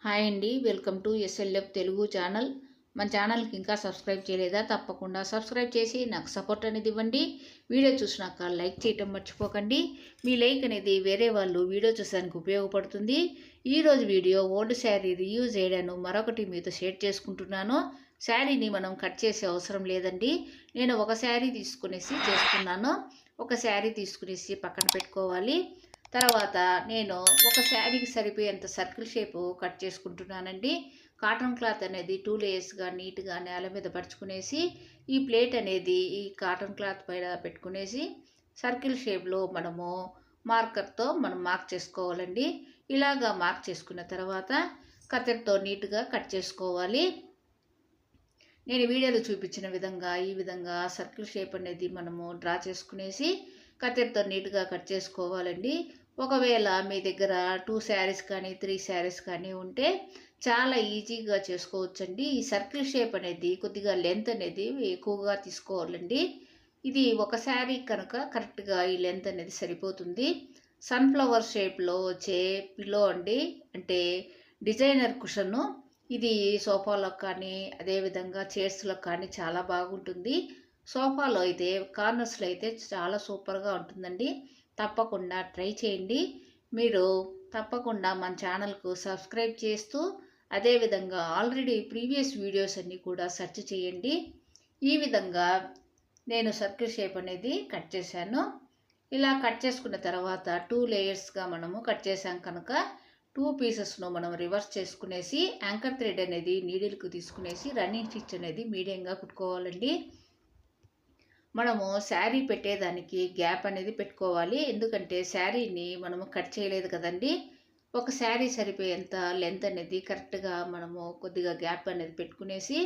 Hi అండి, welcome to SLF Telugu channel. మన ఛానల్కి ఇంకా సబ్స్క్రైబ్ చేయలేదా? తప్పకుండా సబ్స్క్రైబ్ చేసి నాకు సపోర్ట్ అనేది ఇవ్వండి. వీడియో చూసినాక లైక్ చేయటం మర్చిపోకండి. మీ లైక్ అనేది వేరే వాళ్ళు వీడియో చూసానికి ఉపయోగపడుతుంది. ఈరోజు వీడియో ఓల్డ్ శారీ రీయూజ్ చేయడాను మరొకటి మీతో షేర్ చేసుకుంటున్నాను. శారీని మనం కట్ చేసే అవసరం లేదండి. నేను ఒక శారీ తీసుకునేసి చేస్తున్నాను. ఒక శారీ తీసుకునేసి పక్కన పెట్టుకోవాలి. తర్వాత నేను ఒక శారీకి సరిపోయేంత సర్కిల్ షేపు కట్ చేసుకుంటున్నానండి. కాటన్ క్లాత్ అనేది 2 లేయర్స్గా నీట్గా నేల మీద పరుచుకునేసి ఈ ప్లేట్ అనేది ఈ కాటన్ క్లాత్ పైన పెట్టుకునేసి సర్కిల్ షేప్లో మనము మార్కర్తో మనం మార్క్ చేసుకోవాలండి. ఇలాగా మార్క్ చేసుకున్న తర్వాత కత్తెరతో నీట్గా కట్ చేసుకోవాలి. నేను వీడియోలో చూపించిన విధంగా ఈ విధంగా సర్కిల్ షేప్ అనేది మనము డ్రా చేసుకునేసి కత్తెరతో నీట్గా కట్ చేసుకోవాలండి. ఒకవేళ మీ దగ్గర 2 శారీస్ కానీ 3 శారీస్ కానీ ఉంటే చాలా ఈజీగా చేసుకోవచ్చండి. ఈ సర్కిల్ షేప్ అనేది కొద్దిగా లెంత్ అనేది ఎక్కువగా తీసుకోవాలండి. ఇది ఒక శారీ కనుక కరెక్ట్గా ఈ లెంత్ అనేది సరిపోతుంది. సన్ఫ్లవర్ షేప్లో వచ్చే పిల్లో అండి, అంటే డిజైనర్ కుషను. ఇది సోఫాలకు కానీ అదేవిధంగా చైర్స్లో కానీ చాలా బాగుంటుంది. సోఫాలో అయితే కార్నర్స్లో అయితే చాలా సూపర్గా ఉంటుందండి. తప్పకుండా ట్రై చేయండి. మీరు తప్పకుండా మన ఛానల్కు సబ్స్క్రైబ్ చేస్తూ అదేవిధంగా ఆల్రెడీ ప్రీవియస్ వీడియోస్ అన్నీ కూడా సెర్చ్ చేయండి. ఈ విధంగా నేను సర్కిల్ షేప్ అనేది కట్ చేశాను. ఇలా కట్ చేసుకున్న తర్వాత 2 లేయర్స్గా మనము కట్ చేసాం కనుక 2 పీసెస్ను మనం రివర్స్ చేసుకునేసి యాంకర్ థ్రెడ్ అనేది నీడిల్కు తీసుకునేసి రన్నింగ్ స్టిచ్ అనేది మీడియంగా కుట్టుకోవాలండి. మనము శారీ పెట్టేదానికి గ్యాప్ అనేది పెట్టుకోవాలి. ఎందుకంటే శారీని మనము కట్ చేయలేదు కదండి. ఒక శారీ సరిపోయేంత లెంత్ అనేది కరెక్ట్గా మనము కొద్దిగా గ్యాప్ అనేది పెట్టుకునేసి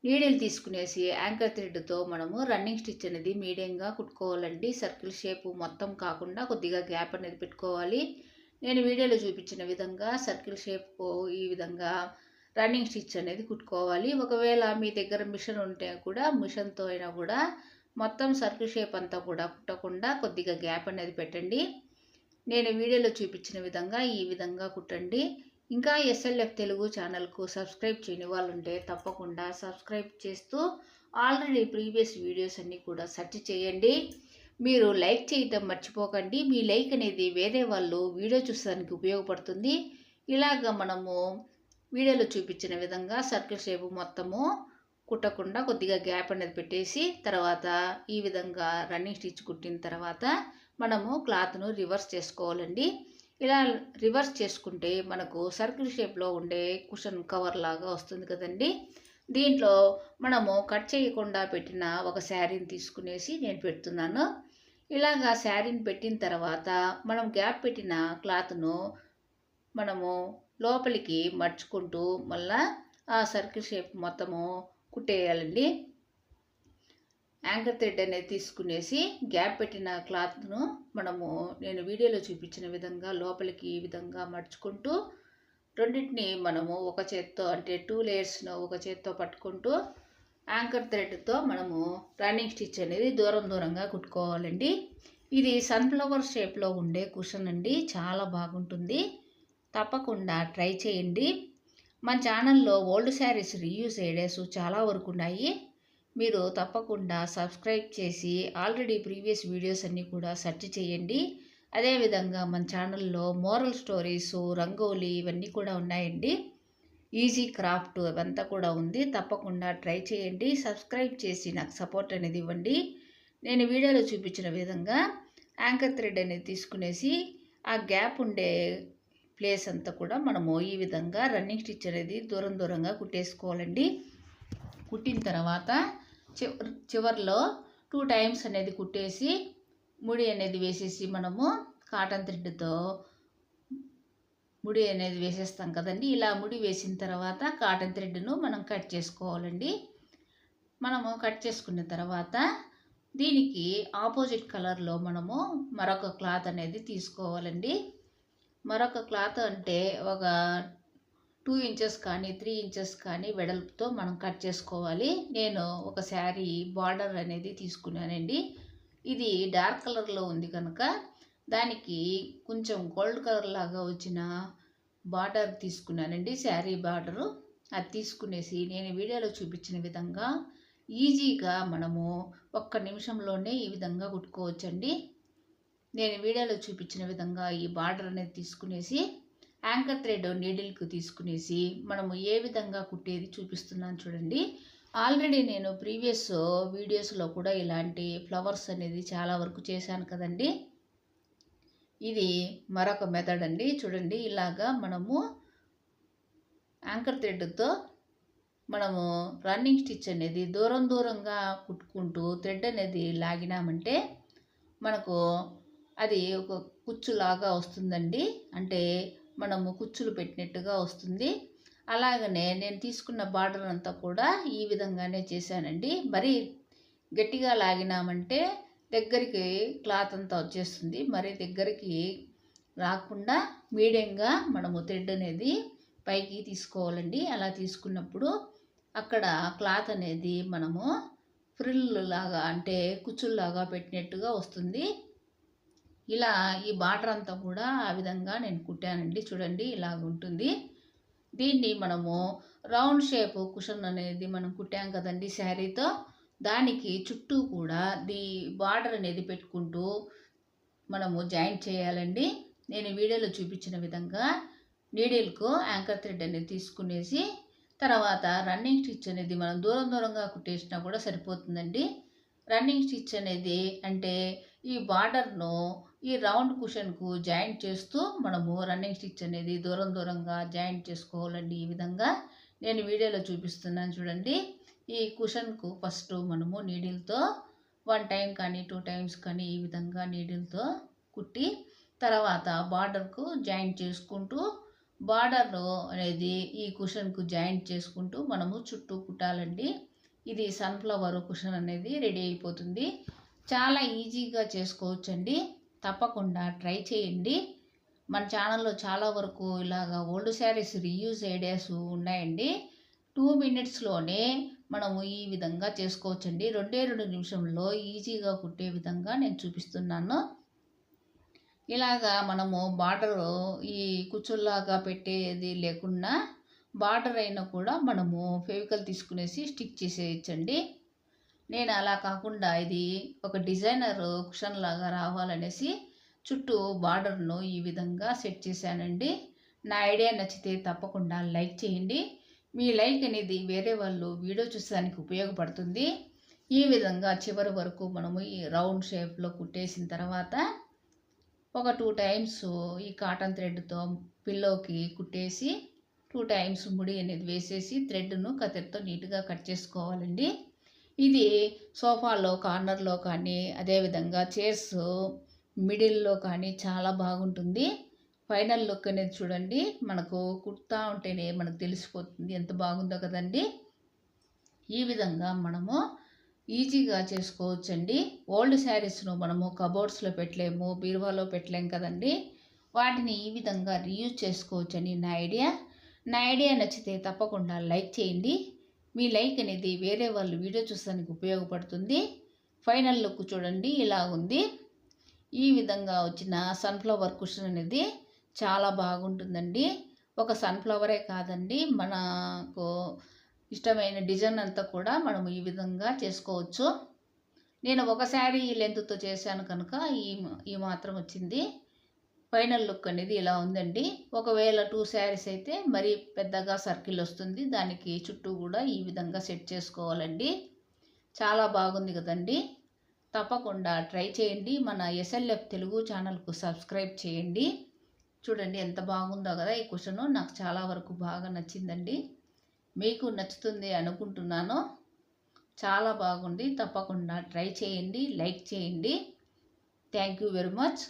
నీడిల్ తీసుకునేసి యాంకర్ థ్రెడ్తో మనము రన్నింగ్ స్టిచ్ అనేది మీడియంగా కుట్టుకోవాలండి. సర్కిల్ షేప్ మొత్తం కాకుండా కొద్దిగా గ్యాప్ అనేది పెట్టుకోవాలి. నేను వీడియోలో చూపించిన విధంగా సర్కిల్ షేప్ ఈ విధంగా రన్నింగ్ స్టిచ్ అనేది కుట్టుకోవాలి. ఒకవేళ మీ దగ్గర మిషన్ ఉంటే కూడా మిషన్తో అయినా కూడా మొత్తం సర్కిల్ షేప్ అంతా కూడా కుట్టకుండా కొద్దిగా గ్యాప్ అనేది పెట్టండి. నేను వీడియోలో చూపించిన విధంగా ఈ విధంగా కుట్టండి. ఇంకా ఎస్ఎల్ఎఫ్ తెలుగు ఛానల్కు సబ్స్క్రైబ్ చేయని వాళ్ళు ఉంటే తప్పకుండా సబ్స్క్రైబ్ చేస్తూ ఆల్రెడీ ప్రీవియస్ వీడియోస్ అన్నీ కూడా సెర్చ్ చేయండి. మీరు లైక్ చేయటం మర్చిపోకండి. మీ లైక్ అనేది వేరే వాళ్ళు వీడియో చూసడానికి ఉపయోగపడుతుంది. ఇలాగ మనము వీడియోలో చూపించిన విధంగా సర్కిల్ షేప్ మొత్తము కుట్టకుండా కొద్దిగా గ్యాప్ అనేది పెట్టేసి తర్వాత ఈ విధంగా రన్నింగ్ స్టిచ్ కుట్టిన తర్వాత మనము క్లాత్ను రివర్స్ చేసుకోవాలండి. ఇలా రివర్స్ చేసుకుంటే మనకు సర్కిల్ షేప్లో ఉండే కుషన్ కవర్ లాగా వస్తుంది కదండి. దీంట్లో మనము కట్ చేయకుండా పెట్టిన ఒక శారీని తీసుకునేసి నేను పెడుతున్నాను. ఇలాగా శారీని పెట్టిన తర్వాత మనం గ్యాప్ పెట్టిన క్లాత్ను మనము లోపలికి మర్చుకుంటూ మళ్ళా ఆ సర్కిల్ షేప్ మొత్తము కుట్టేయాలండి. యాంకర్ థ్రెడ్ అనేది తీసుకునేసి గ్యాప్ పెట్టిన క్లాత్ను మనము నేను వీడియోలో చూపించిన విధంగా లోపలికి ఈ విధంగా మర్చుకుంటూ రెండింటిని మనము ఒక చేత్తో అంటే 2 లేయర్స్ను ఒక చేత్తో పట్టుకుంటూ యాంకర్ థ్రెడ్తో మనము రన్నింగ్ స్టిచ్ అనేది దూరంగా కుట్టుకోవాలండి. ఇది సన్ఫ్లవర్ షేప్లో ఉండే కుషన్ అండి, చాలా బాగుంటుంది. తప్పకుండా ట్రై చేయండి. మన ఛానల్లో ఓల్డ్ శారీస్ రీయూజ్ ఐడియాస్ చాలా వరకు ఉన్నాయి. మీరు తప్పకుండా సబ్స్క్రైబ్ చేసి ఆల్రెడీ ప్రీవియస్ వీడియోస్ అన్నీ కూడా సెర్చ్ చేయండి. అదేవిధంగా మన ఛానల్లో మోరల్ స్టోరీస్, రంగోలీ ఇవన్నీ కూడా ఉన్నాయండి. ఈజీ క్రాఫ్ట్ అవంతా కూడా ఉంది. తప్పకుండా ట్రై చేయండి. సబ్స్క్రైబ్ చేసి నాకు సపోర్ట్ అనేది ఇవ్వండి. నేను వీడియోలో చూపించిన విధంగా యాంకర్ థ్రెడ్ అనేది తీసుకునేసి ఆ గ్యాప్ ఉండే ప్లేస్ అంతా కూడా మనము ఈ విధంగా రన్నింగ్ స్టిచ్ అనేది దూరంగా కుట్టేసుకోవాలండి. కుట్టిన తర్వాత చివర్లో 2 టైమ్స్ అనేది కుట్టేసి ముడి అనేది వేసేసి మనము కాటన్ థ్రెడ్తో ముడి అనేది వేసేస్తాం కదండి. ఇలా ముడి వేసిన తర్వాత కాటన్ థ్రెడ్ను మనం కట్ చేసుకోవాలండి. మనము కట్ చేసుకున్న తర్వాత దీనికి ఆపోజిట్ కలర్లో మనము మరొక క్లాత్ అనేది తీసుకోవాలండి. మరొక క్లాత్ అంటే ఒక 2 ఇంచెస్ కానీ 3 ఇంచెస్ కానీ వెడల్పుతో మనం కట్ చేసుకోవాలి. నేను ఒక శారీ బార్డర్ అనేది తీసుకున్నానండి. ఇది డార్క్ కలర్లో ఉంది కనుక దానికి కొంచెం గోల్డ్ కలర్ లాగా వచ్చిన బార్డర్ తీసుకున్నానండి, శారీ బార్డరు. అది తీసుకునేసి నేను వీడియోలో చూపించిన విధంగా ఈజీగా మనము ఒక్క నిమిషంలోనే ఈ విధంగా కుట్టుకోవచ్చండి. నేను వీడియోలో చూపించిన విధంగా ఈ బార్డర్ అనేది తీసుకునేసి యాంకర్ థ్రెడ్ నీడిల్కి తీసుకునేసి మనము ఏ విధంగా కుట్టేది చూపిస్తున్నాను చూడండి. ఆల్రెడీ నేను ప్రీవియస్ వీడియోస్లో కూడా ఇలాంటి ఫ్లవర్స్ అనేది చాలా వరకు చేశాను కదండి. ఇది మరొక మెథడ్ అండి. చూడండి, ఇలాగా మనము యాంకర్ థ్రెడ్తో మనము రన్నింగ్ స్టిచ్ అనేది దూరంగా కుట్టుకుంటూ థ్రెడ్ అనేది లాగినామంటే మనకు అది ఒక కుచ్చులాగా వస్తుందండి. అంటే మనము కుచ్చులు పెట్టినట్టుగా వస్తుంది. అలాగనే నేను తీసుకున్న బార్డర్ అంతా కూడా ఈ విధంగానే చేశానండి. మరీ గట్టిగా లాగినామంటే దగ్గరికి క్లాత్ అంతా వచ్చేస్తుంది. మరి దగ్గరికి రాకుండా మీడియంగా మనము థ్రెడ్ అనేది పైకి తీసుకోవాలండి. అలా తీసుకున్నప్పుడు అక్కడ క్లాత్ అనేది మనము ఫ్రిల్ లాగా అంటే కుచ్చుల్లాగా పెట్టినట్టుగా వస్తుంది. ఇలా ఈ బార్డర్ అంతా కూడా ఆ విధంగా నేను కుట్టానండి. చూడండి, ఇలాగ ఉంటుంది. దీన్ని మనము రౌండ్ షేప్ కుషన్ అనేది మనం కుట్టాం కదండి శారీతో, దానికి చుట్టూ కూడా బార్డర్ అనేది పెట్టుకుంటూ మనము జాయింట్ చేయాలండి. నేను వీడియోలో చూపించిన విధంగా నీడిల్కు యాంకర్ థ్రెడ్ అనేది తీసుకునేసి తర్వాత రన్నింగ్ స్టిచ్ అనేది మనం దూరంగా కుట్టేసినా కూడా సరిపోతుందండి. రన్నింగ్ స్టిచ్ అనేది అంటే ఈ బార్డర్ను ఈ రౌండ్ కుషన్కు జాయింట్ చేస్తూ మనము రన్నింగ్ స్టిచ్ అనేది దూరంగా జాయింట్ చేసుకోవాలండి. ఈ విధంగా నేను వీడియోలో చూపిస్తున్నాను చూడండి. ఈ కుషన్కు ఫస్ట్ మనము నీడిల్తో 1 టైం కానీ 2 టైమ్స్ కానీ ఈ విధంగా నీడిల్తో కుట్టి తర్వాత బార్డర్కు జాయింట్ చేసుకుంటూ బార్డర్ అనేది ఈ కుషన్కు జాయింట్ చేసుకుంటూ మనము చుట్టూ కుట్టాలండి. ఇది సన్ఫ్లవర్ కుషన్ అనేది రెడీ అయిపోతుంది. చాలా ఈజీగా చేసుకోవచ్చండి. తప్పకుండా ట్రై చేయండి. మన ఛానల్లో చాలా వరకు ఇలాగా ఓల్డ్ శారీస్ రీయూజ్ ఐడియాస్ ఉన్నాయండి. 2 మినిట్స్లోనే మనము ఈ విధంగా చేసుకోవచ్చండి. 2 నిమిషంలో ఈజీగా కుట్టే విధంగా నేను చూపిస్తున్నాను. ఇలాగా మనము బార్డర్ ఈ కుచ్చుల్లాగా పెట్టేది లేకుండా బార్డర్ అయినా కూడా మనము ఫెవికల్ తీసుకునేసి స్టిక్ చేసేయచ్చండి. నేను అలా కాకుండా ఇది ఒక డిజైనర్ కుషన్ లాగా రావాలనేసి చుట్టూ బార్డర్ను ఈ విధంగా సెట్ చేశానండి. నా ఐడియా నచ్చితే తప్పకుండా లైక్ చేయండి. మీ లైక్ అనేది వేరే వాళ్ళు వీడియో చూసడానికి ఉపయోగపడుతుంది. ఈ విధంగా చివరి వరకు మనము ఈ రౌండ్ షేప్లో కుట్టేసిన తర్వాత ఒక 2 టైమ్స్ ఈ కాటన్ థ్రెడ్తో పిల్లోకి కుట్టేసి 2 టైమ్స్ ముడి అనేది వేసేసి థ్రెడ్ను కత్తెరతో నీట్గా కట్ చేసుకోవాలండి. ఇది సోఫాలో కార్నర్లో కానీ అదేవిధంగా చైర్స్ మిడిల్లో కానీ చాలా బాగుంటుంది. ఫైనల్ లుక్ అనేది చూడండి, మనకు కుడతా ఉంటేనే మనకు తెలిసిపోతుంది ఎంత బాగుందో కదండి. ఈ విధంగా మనము ఈజీగా చేసుకోవచ్చండి. ఓల్డ్ శారీస్ను మనము కబోర్డ్స్లో పెట్టలేము, బీరువాలో పెట్టలేము కదండి. వాటిని ఈ విధంగా రీయూజ్ చేసుకోవచ్చని నా ఐడియా నచ్చితే తప్పకుండా లైక్ చేయండి. మీ లైక్ అనేది వేరే వాళ్ళు వీడియో చూడడానికి ఉపయోగపడుతుంది. ఫైనల్ లుక్ చూడండి, ఇలా ఉంది. ఈ విధంగా వచ్చిన సన్ఫ్లవర్ కుషన్ అనేది చాలా బాగుంటుందండి. ఒక సన్ఫ్లవరే కాదండి, మనకు ఇష్టమైన డిజైన్ అంతా కూడా మనము ఈ విధంగా చేసుకోవచ్చు. నేను ఒక శారీ లెంత్తో చేశాను కనుక ఈ మాత్రం వచ్చింది. ఫైనల్ లుక్ అనేది ఇలా ఉందండి. ఒకవేళ 2 శారీస్ అయితే మరీ పెద్దగా సర్కిల్ వస్తుంది. దానికి చుట్టూ కూడా ఈ విధంగా సెట్ చేసుకోవాలండి. చాలా బాగుంది కదండి. తప్పకుండా ట్రై చేయండి. మన SLF తెలుగు ఛానల్కు సబ్స్క్రైబ్ చేయండి. చూడండి ఎంత బాగుందో కదా ఈ కుషను. నాకు చాలా వరకు బాగా నచ్చిందండి. మీకు నచ్చుతుంది అనుకుంటున్నాను. చాలా బాగుంది. తప్పకుండా ట్రై చేయండి, లైక్ చేయండి. Thank you very much.